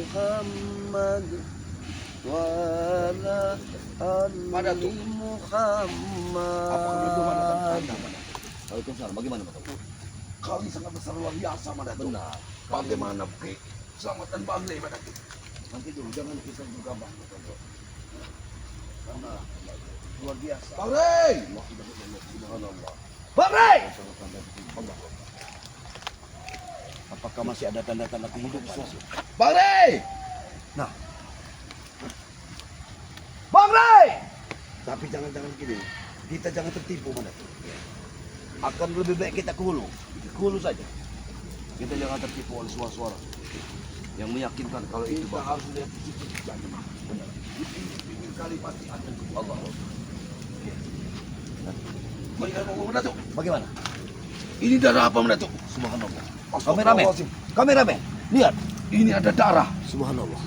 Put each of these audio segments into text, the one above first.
Muhammad wa ala ali Muhammad. Waalaikumsalam. Bagaimana Pak? Kau ini sangat besar luar biasa, Madatuk. Benar. Bagaimana keselamatan Bang Rey, Madatuk? Nanti dulu jangan kita juga Bang. Karena luar biasa. Bang Rey! Subhanallah. Bang Rey! Apakah masih ada tanda-tanda kehidupan? Bang Rey! Nah, Bang Rey! tapi jangan gini. Kita jangan tertipu mana. Akan lebih baik kita ke hulu saja. Kita jangan tertipu oleh suara-suara yang meyakinkan kalau itu Kita harus lihat di situ. benar. Pinggir kali pasti ada Allah. Madatuk, Bagaimana? ini darah apa, Madatuk? Subhanallah. Astagfirullahaladzim. Kameramen. Lihat. Ini ada darah. Subhanallah.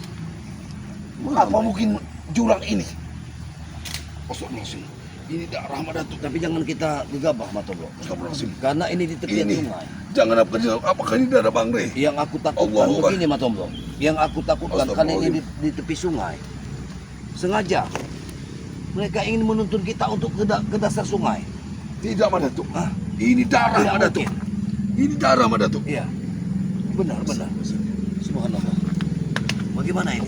Apa mungkin jurang ini? Astagfirullahaladzim. Ini darah, Madatuk. Tapi jangan kita gegabah, Matobro. Astagfirullahaladzim. Karena ini di tepian Ini. sungai. Jangan apakah ini darah Bang Rey? Yang aku takutkan Allahu Akbar. begini, Matobro. Yang aku takutkan karena ini di tepi sungai. Sengaja mereka ingin menuntun kita untuk ke dasar sungai. Tidak, Madatuk. Hah? Ini darah, Tidak Madatuk. mungkin. Ini darah, Madatuk. Iya. Benar. Subhanallah. Bagaimana ini?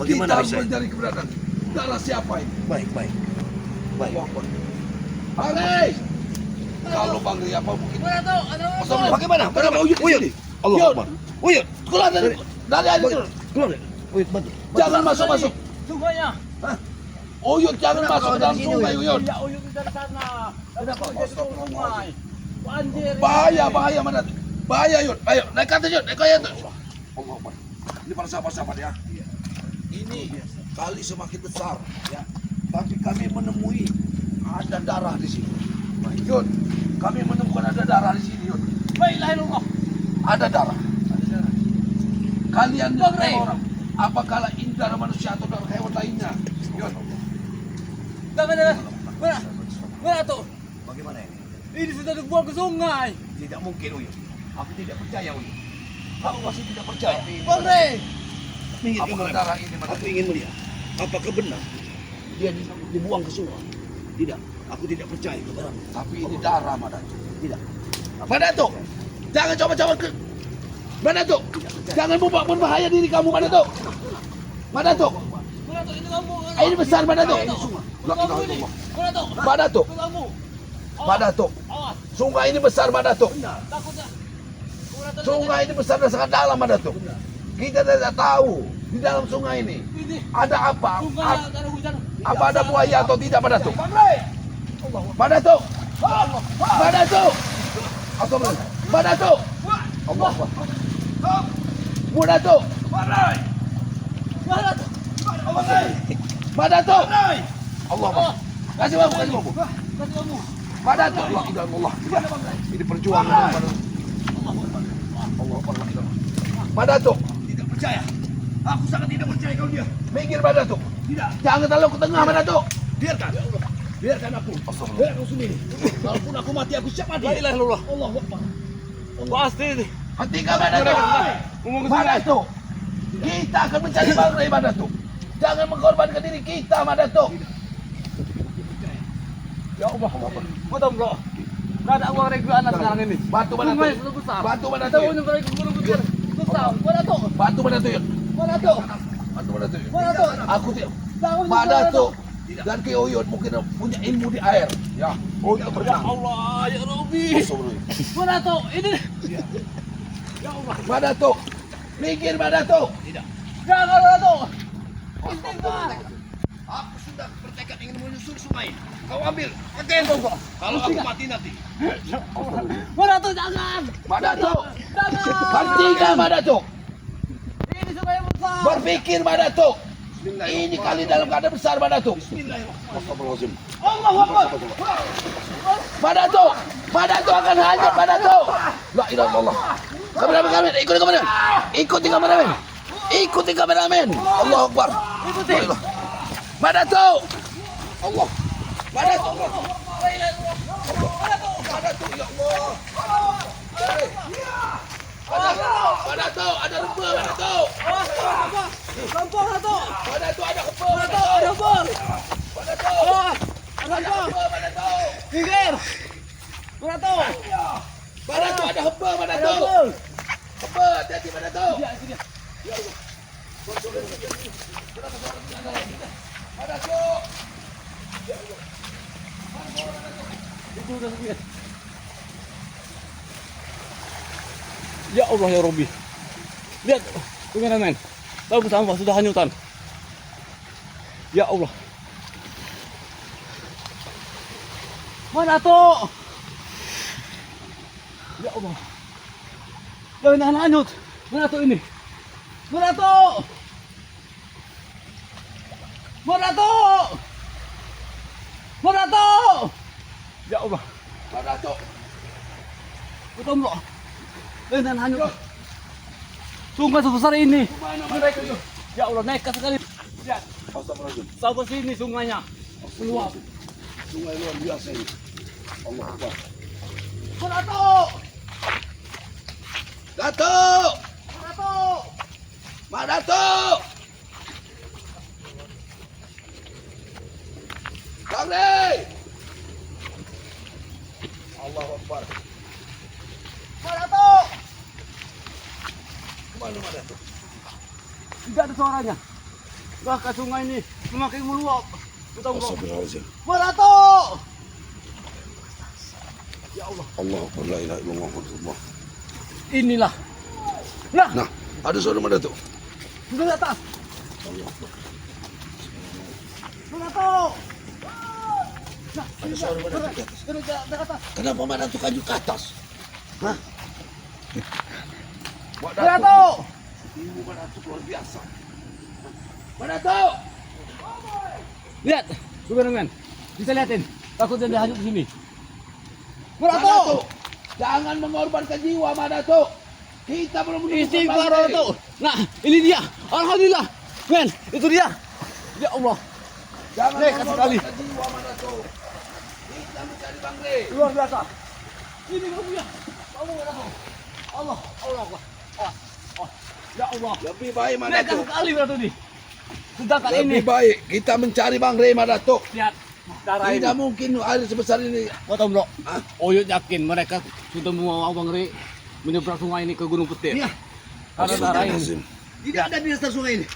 Bagaimana Kita harus bisa? mencari keberadaan darah siapa ini? Baik. Allahu Akbar. Bang Rey! Kalau Bang Rey apa mungkin? Astagfirullah. Bagaimana? Uyut, Uyut. Allah Uyut. Akbar. Uyut. Keluar dari air itu. Keluar. Uyut, bantu. Jangan masuk. Sungainya. Uyut, jangan Kenapa masuk kau ke dalam dari sini, sungai, Uyut? Uyut. Ya uyuk dari sana. Kenapa kau jadi sungai? Banjir. Bahaya, Madatuk. Bahaya, Uyut. Ayo, naik ke atas, Uyut. Naik ke atas. Allah Akbar. Ini para sahabat-sahabat ya. Ini kali semakin besar. Ya. Tapi kami menemui ada darah di sini. Yud, kami menemukan ada darah di sini, Yud. Baiklah Allah. Ada darah. Kalian Bang Rey. orang, apakah ini darah manusia atau darah hewan lainnya? Yud. Mana tuh? Bagaimana ini? Ini sudah dibuang ke sungai. Tidak mungkin, Uyut. Aku tidak percaya, Uyut. Aku masih tidak percaya. Bang Rey. Apakah darah ini Aku ingin melihat. Apakah benar dia dibuang ke sungai? Tidak. Aku tidak percaya kebenaran. Tapi ini darah, Madatuk. Tidak. Madatuk, jangan coba-coba ke... Madatuk, jangan berbahaya diri kamu, Madatuk. Madatuk, Mana tuh ini kamu? ini besar, Madatuk. Kamu ini. Mana tuh? Madatuk, Kamu. Madatuk. Awas. Sungai ini besar, Madatuk. Takutnya. Sungai ini besar dan sangat dalam, Madatuk. Kita tidak tahu di dalam sungai ini Ini. ada apa? Sungai ada hujan. Apa ada buaya atau tidak, Madatuk? Madatuk, Madatuk. Astagfirullah. Madatuk. Allah Akbar. Madatuk. Mana tuh? Madatuk. Allah Akbar. Kasih bambu. Kasih kamu. Madatuk. La ilaha illallah. Ini perjuangan Madatuk. Allah Akbar. La ilaha illallah. Madatuk. Tidak percaya. Aku sangat tidak percaya kau dia. Minggir, Madatuk. Tidak. Jangan terlalu ke tengah, Madatuk. Biarkan. Biarkan aku. Biarkan aku sendiri. Walaupun aku mati, aku siap mati. La ilaha illallah. Allah Akbar. Pasti ini. Hentikan, Madatuk. Madatuk. Kita akan mencari Bang Rey, Madatuk. Jangan mengorbankan diri kita, Madatuk. Ya Allah. Potong bro. Nggak ada uang regulan sekarang ini. Bantu, Sungai Madatuk. sudah besar. Bantu, Tahu Madatuk. ini mereka besar. Besar. Mana tuh? Bantu, Madatuk. Mana tuh? Bantu, Madatuk. Mana tuh? Aku tidak. Tahu ini Madatuk dan Ki Uyut mungkin punya ilmu di air. Ya, untuk Ya berenang. Allah, ya Rabbi. Astagfirullah. Mana tuh? Ini. Ya Allah. Madatuk. Minggir, Madatuk. Jangan mana tuh? Istighfar. Aku sudah bertekad ingin menyusur sungai. Kau ambil. Pakai kalau aku mati nanti. Mana tuh? Jangan. Madatuk. Jangan. Hentikan, Madatuk. Ini supaya besar. Berpikir, Madatuk. Ini kali dalam keadaan besar, Madatuk. Astagfirullahaladzim. Allah Akbar. Madatuk. Madatuk akan hanyut, Madatuk. La ilaha illallah. Kameramen, ikuti kameramen. Ikuti kameramen. Ikuti kameramen. Allahu Akbar. Ikuti. La ilaha. Madatuk. Allah. Madatuk. Madatuk, ya Allah. Madatuk, ada rembulan, Madatuk. Kampung na to! Mana tu ada apa? Mana to? Ada bor! Mana tu? Ah! Ada Ada apa? apa? Mana tu? Pinggir! Mana to? Mana tu ada apa? Mana Ada tu? bor! Apa? Hati-hati mana tu? Ya, itu dia. Mana tu? Itu udah sekian. Ya Allah ya Robbi. Lihat, kameramen. Lampu sampah sudah hanyutan. Ya Allah. Mana tuh? Ya Allah. Jangan hanyut. Mana tuh ini? Mana tuh? Mana tuh? Mana tuh? Ya Allah. Mana tu? Betul bro. Jangan hanyut. Sungai sebesar ini. Mereka tu. Ya Allah, nekat sekali. Lihat, Astagfirullahaladzim. sampai sini sungainya. Meluap. Sungai luar biasa ini. Allah Akbar. Mana tuh? Datuk! Mana tuh? Mana Datuk? Bang Rey! Allah Akbar. Mana tuh? Kemana mana tu? Tidak ada suaranya. Bahkan sungai ini semakin meluap. Betul bro. Astagfirullahaladzim. Mana tuh? Ya Allah. Allah Akbar. La ilaha illallah Rasulullah. Inilah. Nah, Nah, ada suara mana tu? sudah di atas. Allah Akbar. Mana tuh? Nah, Ada suara mana tu di atas? sudah di atas. Kenapa mana tu kayu ke atas? Hah? Mana tuh? Ibu mana tu luar biasa. Mana tu? Lihat, kameramen. Bisa lihatin. Takutnya dia hanyut di sini. Mana Mana tuh? tu? Jangan mengorbankan jiwa mana tu? Kita belum menemukan Istighfar Bang Rey. tuh. Nah, ini dia. Alhamdulillah. Men, itu dia. Ya Allah. Jangan Nekat sekali. mengorbankan jiwa mana tu? Kita mencari Bang Rey. Luar biasa. Ini kamu ya. Kamu mana tuh? Allah, Allah, Allah. Oh. Ya Allah. Lebih baik mana Nekat tu? sekali mana tuh nih. Sedangkan ini. Lebih baik kita mencari Bang Rey mana tu? Lihat. Darah ini. Tidak mungkin air sebesar ini. Betul bro. Hah? Oyot yakin mereka sudah membawa Bang Rey menyeberang sungai ini ke Gunung Petir. Iya. Karena darah ini. Tidak ada di dasar sungai ini.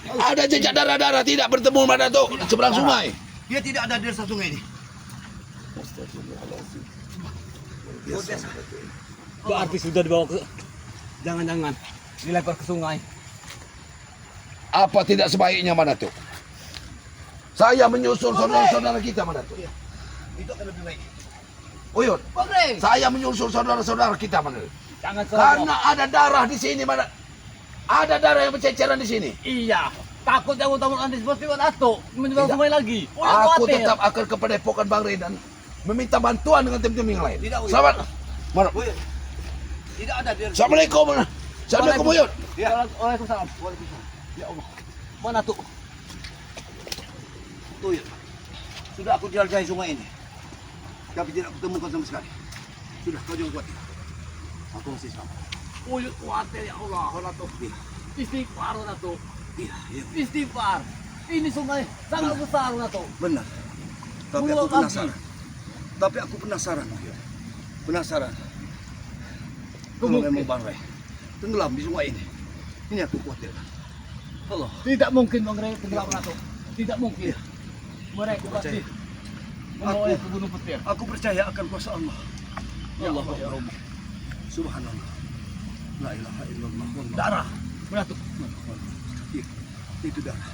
Ada jejak darah-darah tidak bertemu mana tu? Di seberang sungai. Dia tidak ada di dasar sungai ini. Berarti sudah dibawa ke. Jangan-jangan dilempar ke sungai. Apa tidak sebaiknya mana tu? Saya menyusul saudara-saudara kita mana tu? Itu akan lebih baik. Uyut, Bang Rey. saya menyusul saudara-saudara kita mana tu? Jangan Karena ada darah di sini mana? Ada darah yang berceceran di sini. Iya. Takut yang utama Andi seperti Wanato menyeberang Tidak. sungai lagi. Aku tetap akan ke Padepokan Bang Rey dan meminta bantuan dengan tim-tim yang lain. Tidak, Uyut. Selamat. Mana? Buyut. Tidak ada di dasar. Assalamualaikum. Assalamualaikum Uyut. Ya. Waalaikumsalam. Ya Allah. Mana tuh? Buyut. Sudah aku jelajahi sungai ini. Tapi tidak kutemukan sama sekali. Sudah, kau jangan khawatir. Aku masih selamat. Uyut khawatir ya Allah. Wanato. Istighfar Wanato. Iya, iya. Istighfar. Ini sungai sangat besar Wanato. Benar. Tapi Meluap aku penasaran. Tapi aku penasaran. Penasaran. Kalau memang Bang Rey tenggelam di sungai ini. Ini aku khawatir. Allah. Tidak mungkin Bang Rey tenggelam Wanato. Tidak mungkin. Mereka pasti membawa ke Gunung Petir. Aku percaya akan kuasa Allah. Ya Allah Allah ya Akbar. Rabbi. Subhanallah. La ilaha illallah. Wallah. Darah. Wanato. Iya, itu darah.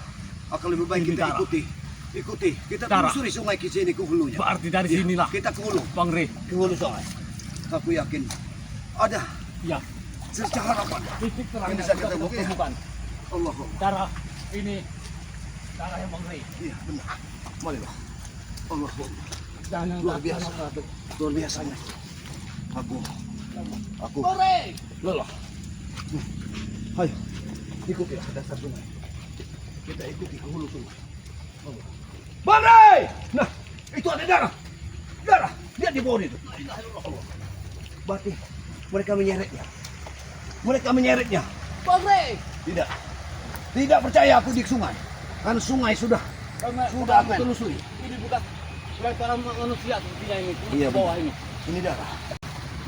Akan lebih baik Ini kita darah. ikuti. Kita Darah. telusuri sungai ke sini ke hulunya. Berarti dari sinilah Kita ke hulu. Bang Rey ke hulu sungai. Aku yakin ada Ya. secerca harapan. Titik terang Yang yang bisa bisa kita kita temukan. temukan. Allah Akbar. Darah ini darah yang Bang Rey. Iya, benar. Marilah. Allah Akbar. Jangan Luar biasa. Luar biasanya. Aku Bang Rey. lelah. Ayo, ikuti ke dasar sungai. Kita ikuti ke hulu sungai. Bang Rey! Nah, itu ada darah. Darah. Lihat di bawah itu. Berarti mereka menyeretnya. Mereka menyeretnya. Bang Rey. Tidak. Tidak percaya aku di sungai. Kan sungai sudah aku Men. telusuri. Ini bukan para manusia sepertinya ini. Iya, Bawah benar. ini. Ini darah.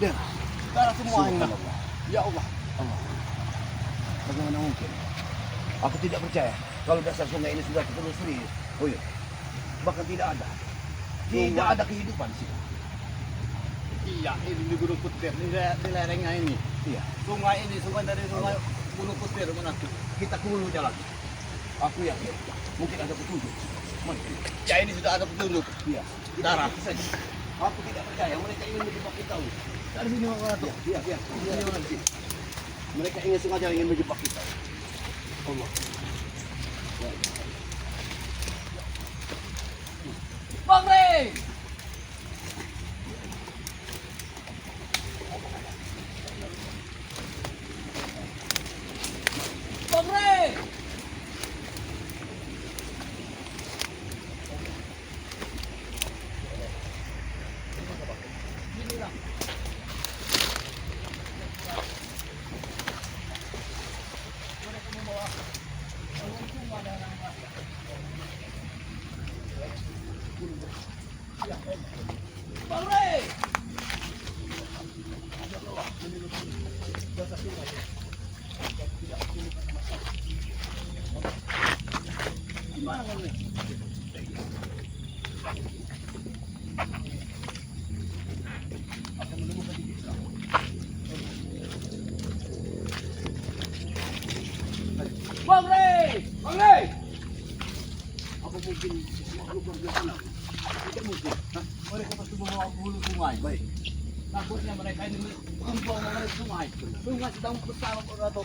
Darah. Darah semua ini. Subhanallah. Ya Allah. Bagaimana mungkin? Aku tidak percaya kalau dasar sungai ini sudah ditelusuri. Oh iya. Bahkan tidak ada. Tidak ada kehidupan sih. Iya, ini di Gunung Kutir, di lerengnya ini. Iya. Sungai ini, sungai dari sungai Gunung Kutir mana tuh? Kita ke hulu jalan. Aku yakin. Mungkin ada petunjuk. Mungkin. Ya ini sudah ada petunjuk. Iya. Darah. Kita saja. Aku tidak percaya. Mereka ingin menjebak kita. Dari sini Bang Ratu. Iya, iya. Iya. Mereka ingin sengaja ingin menjebak kita. Allah. Bang Rey! Bang Rey! Bang Rey! Gimana Bang Rey? Bang Rey! Bang Rey! Apa mungkin makhluk berbeda sana? Tidak mungkin. Hah? Mereka pasti membawa ke hulu sungai. Baik. Takutnya mereka ini membawa mengalir sungai. Sungai sedang besar atau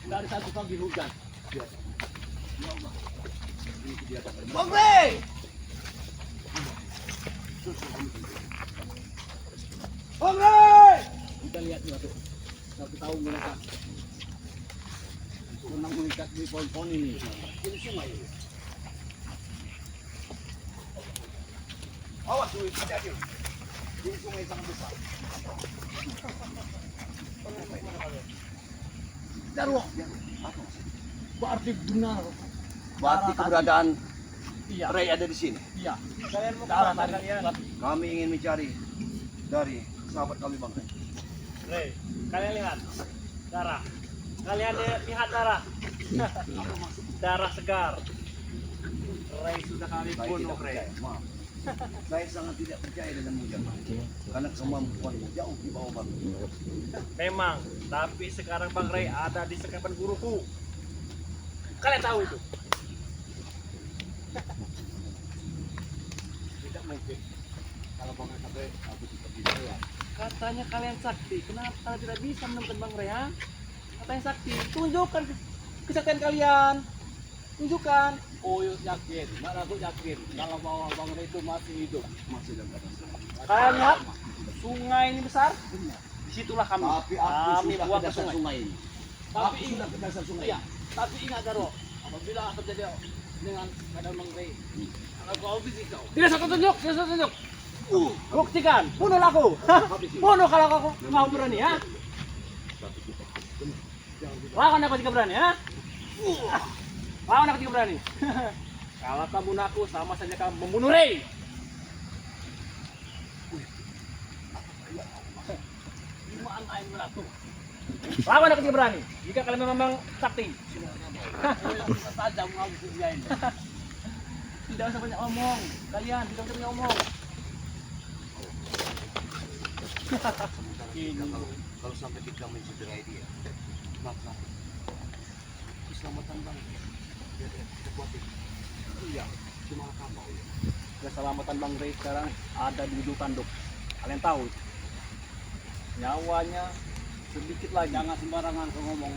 dari satu pagi hujan. Bang Rey! Bang Rey! Kita lihat juga tuh. Satu tahun mereka senang mengikat di pohon-pohon ini. Ini sungai ini. Awas tuh, hati-hati. Ini sungai sangat besar. Jarwo. Berarti benar. Berarti keberadaan Iya. Ray ada di sini. Iya. Kalian mau Darah kemana tadi. kalian? Kami ingin mencari dari sahabat kami Bang Ray. Rey, kalian lihat darah. Kalian lihat darah. Darah segar. Rey sudah kami Saya bunuh tidak Rey. percaya, maaf. Saya sangat tidak percaya dengan Mujamah. Karena kemampuannya jauh di bawah Bang. Memang, tapi sekarang Bang Rey ada di sekapan guruku. Kalian tahu itu? Tidak mungkin. Kalau Bang Rey sampai aku seperti itu ya. Katanya kalian sakti. Kenapa kalian tidak bisa menemukan Bang Rey? Ha? Katanya sakti. Tunjukkan kesaktian kalian. Tunjukkan. Oh yakin, mana aku yakin kalau bahwa Bang Rey itu masih hidup. Masih dalam keadaan selamat. Kalian lihat sungai ini besar. Disitulah kami. Tapi aku Kami sudah buang ke ke dasar sungai. sungai ini. Tapi Aku sudah ke dasar sungai. iya, tapi ingat Daro, apabila terjadi dengan keadaan Bang Rey, kalau kau habisi kau. Tidak satu tunjuk, tidak satu tunjuk. Buktikan, bunuh aku. Bunuh kalau aku mau berani ya. Lawan aku jika berani ya. Lawan aku jika berani. Kalau kamu bunuh aku sama saja kamu membunuh Rey. Gimana aing beratu? Lawan aku jika berani. Jika kalian memang sakti. Kita saja menghabisi dia ini. Tidak usah banyak omong. Kalian tidak usah banyak omong. Ini kalau sampai kita mencederai dia, maka keselamatan Bang kita buat itu. Iya, cuma kapal. Keselamatan Bang Rey sekarang ada di ujung tanduk. Kalian tahu? Nyawanya sedikit lagi. Jangan sembarangan kau ngomong.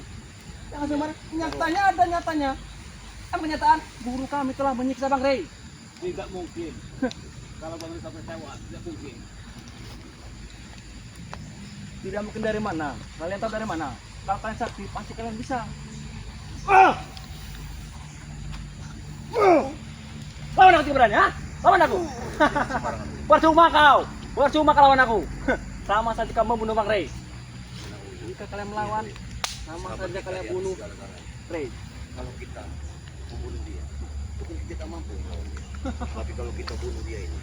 Jangan sembarangan. Nyatanya ada nyatanya. Apa kenyataan? Guru kami telah menyiksa Bang Rey. Tidak mungkin. Kalau Bang Rey sampai tewas, tidak mungkin. Tidak mungkin dari mana? Kalian tahu dari mana? Kalau kalian sakti, pasti kalian bisa. Lawan aku tidak berani, ha? Lawan aku. Percuma kau. Percuma kau lawan aku. Sama saja kamu membunuh Bang Rey. jika kalian melawan, sama saja kalian bunuh Ray. Kalau kita membunuh dia, mungkin kita mampu melawan dia. Tapi kalau kita bunuh dia ini,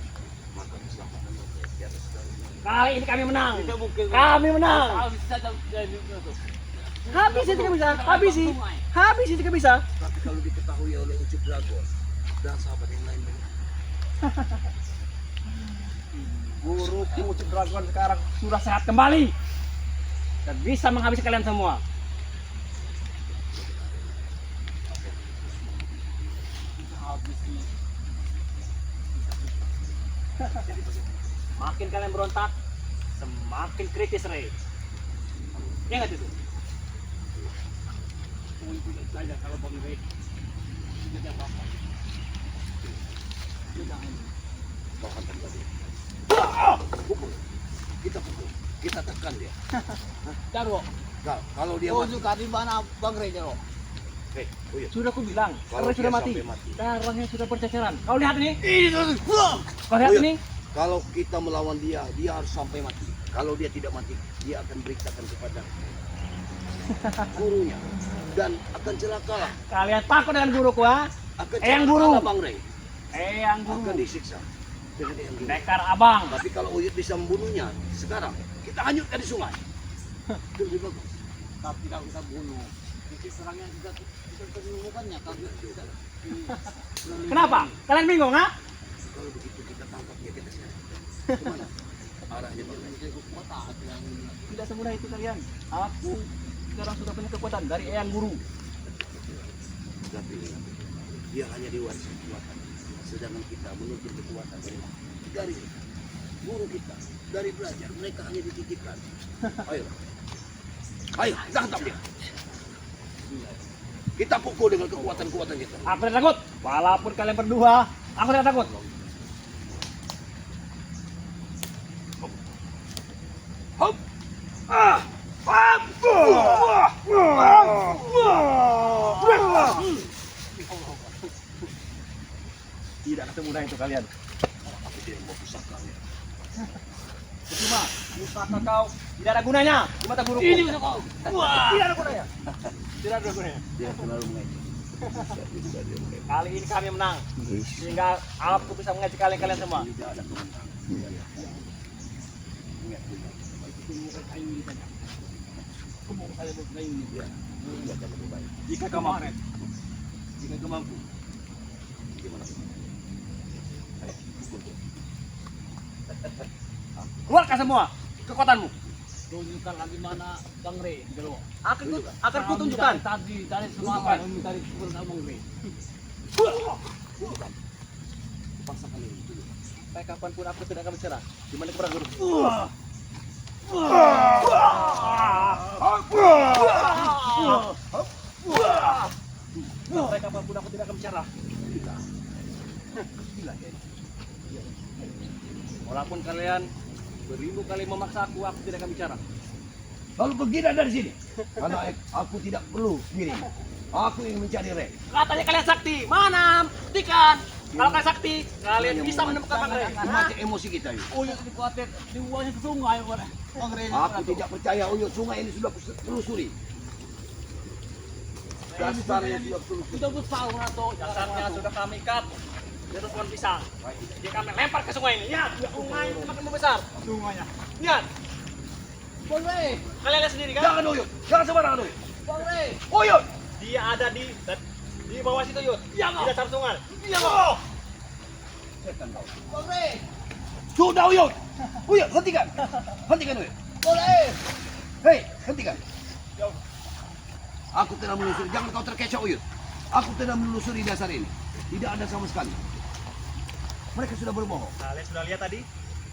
maka keselamatan kita di atas segalanya. Kali ini kami menang. Tidak mungkin. Kami menang. Habis saja jadi itu. Habis itu bisa. Habis itu bisa. Tapi kalau diketahui oleh Ucup Dragon dan sahabat yang lain, Guruku Ucup Dragon sekarang sudah sehat kembali dan bisa menghabisi kalian semua. Makin kalian berontak, semakin kritis Ray. Ingat itu. Tidak saja kalau Bang Ray tidak apa-apa. kau hantam tadi. Pukul. Kita pukul. Kita tekan dia. Jarwo. Kalau dia Oh mati, juga di mana Bang Rey Jarwo? hei, oh iya. Sudah aku bilang, Kalau Ray sudah dia mati. sampai mati. Darahnya sudah berceceran. Kau lihat ini? Kau lihat Oh iya. ini? Kalau kita melawan dia, dia harus sampai mati. Kalau dia tidak mati, dia akan beritakan kepada gurunya dan akan celaka. Kalian takut dengan guruku, ha? Akan Eyang celaka guru. lah, Bang Rey. Yang Akan guru. disiksa dengan Eyang guru. Bekar abang. Tapi kalau Uyut bisa membunuhnya sekarang, kita hanyutkan di sungai. Itu lebih bagus. Tapi kalau kita bunuh, itu serangnya kita menemukannya. Tapi kita Kenapa? Kalian bingung, ha? Kalau begitu kita tangkap dia, kita serang. Kemana? Arahnya Bang Rey. kota yang Tidak semudah itu kalian. Aku sekarang sudah punya kekuatan dari Eyang Guru. Tapi dia hanya diwarisi kekuatan. Sedangkan kita menuntut kekuatan dari guru kita, dari belajar. Mereka hanya dititipkan. Ayo, ayo, kita hantam dia. Kita pukul dengan kekuatan-kekuatan kita. Aku tidak takut. Walaupun kalian berdua, aku tidak takut. Hop, ah, hop, Tidak semudah itu kalian. aku tidak mau pusaka ya. Cuma pusaka kau tidak ada gunanya di mata guruku. ini bisa kau. Tidak ada gunanya. Tidak ada gunanya. Dia selalu mengaji. Kali ini kami menang. Sehingga aku bisa mengaji kalian semua. Tidak ada kemenangan. Ingat dulu. Kamu saya bermain ini. Ya, dia akan lebih baik. Jika kau mampu. Jika kau mampu, gimana? Ayo, pukul dia. Keluarkan semua kekuatanmu. Tunjukkan lagi mana Bang Rey Jarwo. Akan kutunjukkan. Tadi dari semalam kami dari sekolah Bang Rey. Paksakan ini dulu. Sampai kapanpun aku tidak akan berserah. Di mana kepada guru. Sampai kapanpun aku tidak akan berserah. Gila, ya. Walaupun kalian beribu kali memaksa aku tidak akan bicara. Lalu pergilah dari sini. Karena aku tidak perlu diri. Aku ingin mencari Rey. Katanya kalian sakti. Mana? Buktikan. Kalau kalian sakti, kalian bisa menemukan Bang Rey. Memancing emosi kita ini. Uyut di kota dibuangnya ke sungai Bang Rey. Aku tidak percaya Uyut, sungai ini sudah telusuri. Dasarnya sudah telusuri. Kita besar atau Dasarnya sudah kami ikat. Di atas pohon pisang. Jadi kami lempar ke sungai ini. Lihat, sungai semakin membesar. sungainya. Lihat, Bang Rey, kalian lihat sendiri kan? Jangan Uyut, jangan sembarangan Uyut. Bang Rey. Uyut! Dia ada di bawah situ, Yud. Iya, Di dasar sungai. Iya, Bang. Setan kau. Bang Rey. Sudah Uyut! Uyut, hentikan! Hentikan Uyut! Bang Rey. Hei, hentikan! Aku telah menelusuri, jangan kau terkecoh Uyut. Aku telah menelusuri dasar ini. Tidak ada sama sekali. Mereka sudah berbohong. Kalian sudah lihat tadi?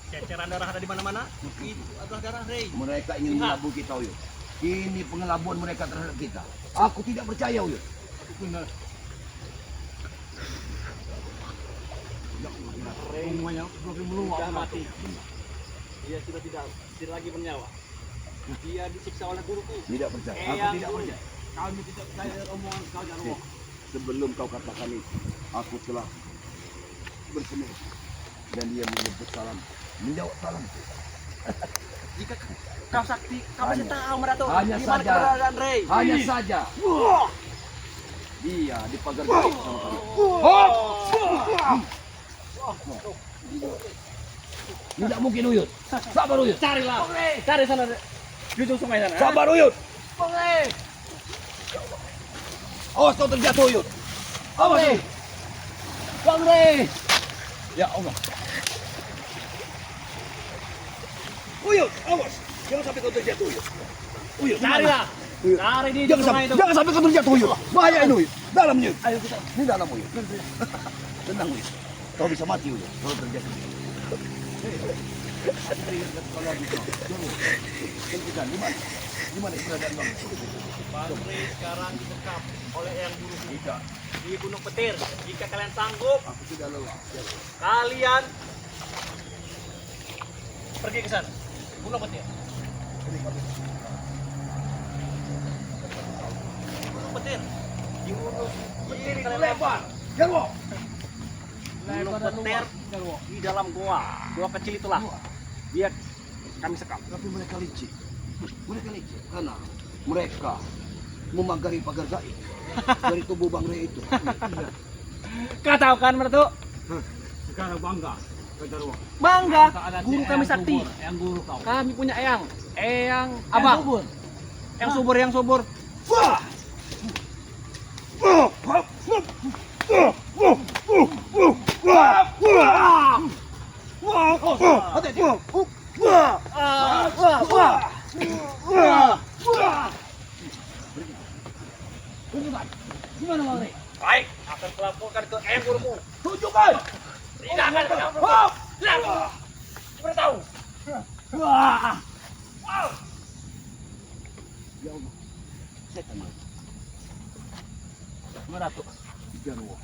Ceceran darah ada di mana-mana? Itu adalah darah Rey. Mereka ingin Lihat. mengelabui kita Uyut. Ini pengelabuan mereka terhadap kita. Aku tidak percaya Uyut. Benar. Rey Semuanya semakin meluap. sudah mati. Dia sudah tidak lagi bernyawa. Dia disiksa oleh guruku. Tidak percaya. Aku Eyang tidak Guru. percaya. Kami tidak percaya omongan kau Jarwo. Sebelum kau katakan itu, aku telah bersemedi dan dia menyebut salam, menjawab salamku. jika kau sakti, kau pasti tahu Madato. Hanya Di mana saja. keberadaan Rey. Hanya saja dia di pagar gaib sama kalian. Tidak mungkin Uyut. Sabar Uyut. Carilah. Cari sana di ujung sungai sana. Sabar Uyut. Bang Rey. Awas kau terjatuh Uyut. Awas. Uyut. Bang Rey. Ya Allah. Uyut, awas. Jangan sampai kau terjatuh Uyut. Uyut. Carilah. Uyut. Cari di ujung sungai itu. Jangan sampai kau terjatuh Uyut. Bahaya ini Uyut. Dalam Uyut. Ayo kita. Ini dalam Uyut. Tenang Uyut. Kau bisa mati Uyut kalau terjatuh. Hentikan. Di mana keberadaan Bang? Bang Rey sekarang disekap oleh Eyang Buru Buga di Gunung Petir. Jika kalian sanggup, Aku sudah lelah. kalian pergi ke sana. Gunung Petir. Gunung Petir. Di Gunung Petir kalian Lebar. Jarwo. Gunung Petir di dalam goa kecil itulah. Biar kami sekap. Tapi mereka licik. Mereka licik karena mereka memagari pagar gaib dari tubuh Bang Rey itu. Kau tahu kan Mertu? Sekarang bangga. Kejarwo. Bangga. Keadaan Guru si kami Eyang sakti. subur, Eyang guru kau. Kami punya Eyang. Eyang apa? Subur. Yang subur. Gimana Bang Rey? Baik, akan kulaporkan ke Eyang gurumu. Tunjukkan. Tidak akan tidak. Beritahu. Ya Allah. Setan. Meratu. Jarwo.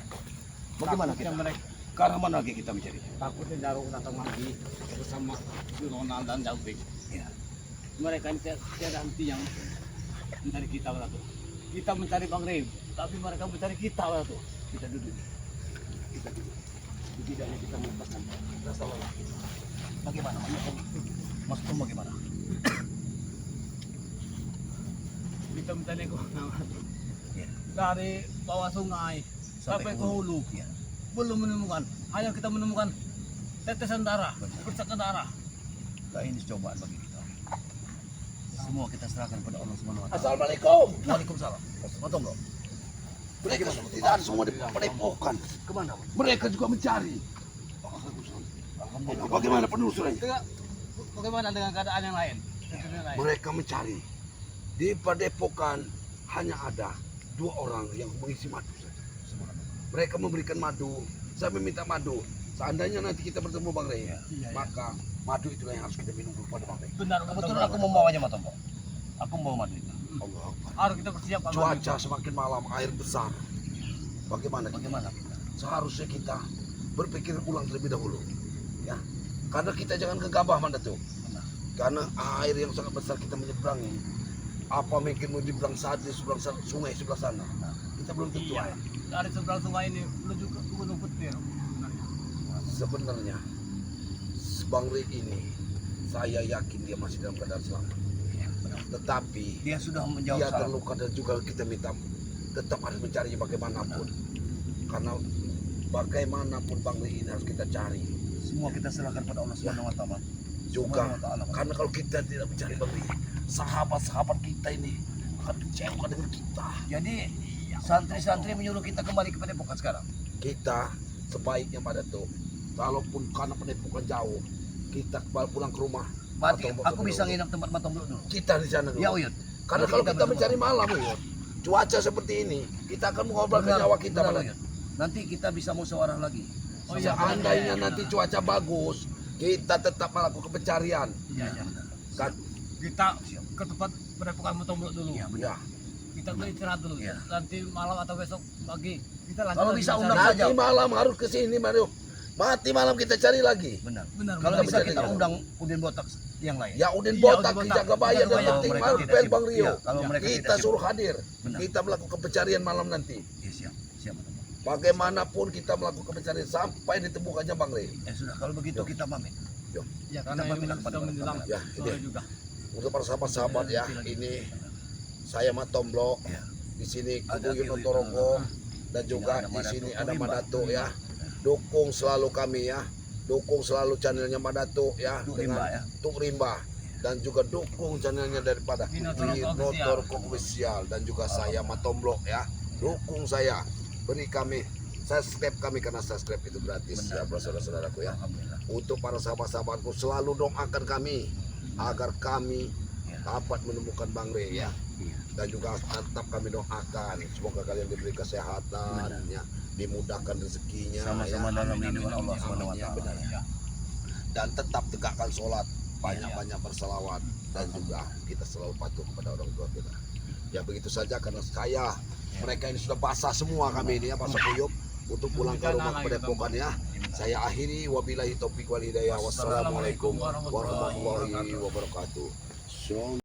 Bagaimana kita? Mereka Ke arah mana lagi kita mencari? takutnya Jarwo datang lagi bersama si Ronald dan David. Ya. Mereka ini tiada henti yang mencari kita Meratu. Kita mencari Bang Rey, tapi mereka mencari kita Meratu. Kita duduk. Kita duduk. Setidaknya kita melepaskan rasa lelah. Bagaimana? Mas Tom bagaimana? Kita mencari kau Ya. dari bawah sungai sampai ke hulu. Ya. Belum menemukan. Hanya kita menemukan tetesan darah, Benar. bercakan darah. Nah, ini cobaan bagi kita. Semua kita serahkan pada Allah Subhanahu wa taala. Assalamualaikum. Waalaikumsalam. Potong bro. Mereka tidak semua dipadepokan. Kemana? Bang? Mereka juga mencari. Bagaimana penelusurannya? Bagaimana dengan keadaan yang lain? Yang lain? Mereka mencari. Di padepokan hanya ada 2 orang yang mengisi madu saja. Mereka memberikan madu. Saya meminta madu. Seandainya nanti kita bertemu Bang Rey, maka madu itulah yang harus kita minum kepada Bang Rey. Benar, Kebetulan aku membawanya Matombo. Aku membawa madu itu. Allah Akbar. Harus kita bersiap. Bang. Cuaca semakin malam, air besar. Bagaimana? Bagaimana? Seharusnya kita berpikir ulang terlebih dahulu. Ya, karena kita jangan gegabah Mandato. Karena air yang sangat besar kita menyeberangi. Apa mungkin mau dibilang saat di seberang sungai sebelah sana? Kita belum tentu. Iya. Dari seberang sungai ini menuju ke Gunung Petir. Sebenarnya Bang Rey ini saya yakin dia masih dalam keadaan selamat. Tetapi Dia sudah menjawab dia salah. terluka dan juga kita minta tetap harus mencarinya bagaimanapun. Karena bagaimanapun Bang Rey ini harus kita cari. Semua kita serahkan pada Allah Subhanahu wa taala. Juga karena kalau kita tidak mencari Bang Rey, sahabat-sahabat kita ini akan kecewa dengan kita. Jadi santri-santri menyuruh kita kembali ke padepokan sekarang. Kita sebaiknya pada tuh, kalaupun karena padepokan jauh, kita pulang ke rumah. Mati, Matombo aku dulu. bisa nginap tempat Matombo dulu. Kita di sana dulu. Ya Uyut. Karena Nanti kalau kita kita bertemu. mencari malam, Uyut, cuaca seperti ini, kita akan mengobarkan nyawa kita benar, pada. Uyut. Nanti kita bisa musyawarah lagi. Oh iya, Seandainya nanti cuaca bagus, kita tetap melakukan pencarian. Iya, iya. Kan? Kita ke tempat padepokan Motombo dulu. Iya, Ya. benar. Kita beristirahat dulu. Iya. Nanti malam atau besok pagi kita lanjut. Kalau lagi bisa ke undang sana. saja. Nanti malam harus ke sini, Mario. Mati malam kita cari lagi. Benar. Benar. Kalau benar. bisa kita benar. undang Udin Botak yang lain. Ya Udin Iya, Botak, Udin di Botak. Jagabaya Kalau dan mereka penting tidak Marpel sibuk. Bang Rio. Iya, kalau mereka Kita tidak suruh sibuk. hadir. Benar. Kita melakukan pencarian malam nanti. Ya, siap. Siap, Matombo. Bagaimanapun kita melakukan pencarian sampai ditemukannya Bang Rey. Ya sudah, kalau begitu kita pamit. Yuk. Ya, karena ini sudah menjelang Ya, sore ini. juga. Untuk para sahabat-sahabat ya, ini saya Matomblo. Di sini Kubu Yuno Toroko dan juga di sini ada Madato ya. Dukung selalu kami ya. Dukung selalu channelnya Madato ya dengan Tuk Rimba dan juga dukung channelnya daripada Yuno Yuno Toroko Toroko Official dan juga saya Matomblo ya. Dukung saya. Beri kami subscribe kami karena subscribe itu gratis ya saudara-saudaraku ya. Untuk para sahabat-sahabatku selalu doakan kami agar kami dapat menemukan Bang Rey ya. Dan juga tetap kami doakan semoga kalian diberi kesehatan ya, dimudahkan rezekinya Sama-sama ya. dalam lindungan Allah Subhanahu wa Amin, ya, taala. benar. Dan tetap tegakkan sholat, banyak-banyak berselawat dan juga kita selalu patuh kepada orang tua kita. Ya begitu saja karena mereka ini sudah basah semua kami ini ya, basah kuyup untuk pulang ke rumah kepada Padepokan ya. Saya akhiri wabillahi taufiq wal hidayah. Wassalamualaikum warahmatullahi wabarakatuh.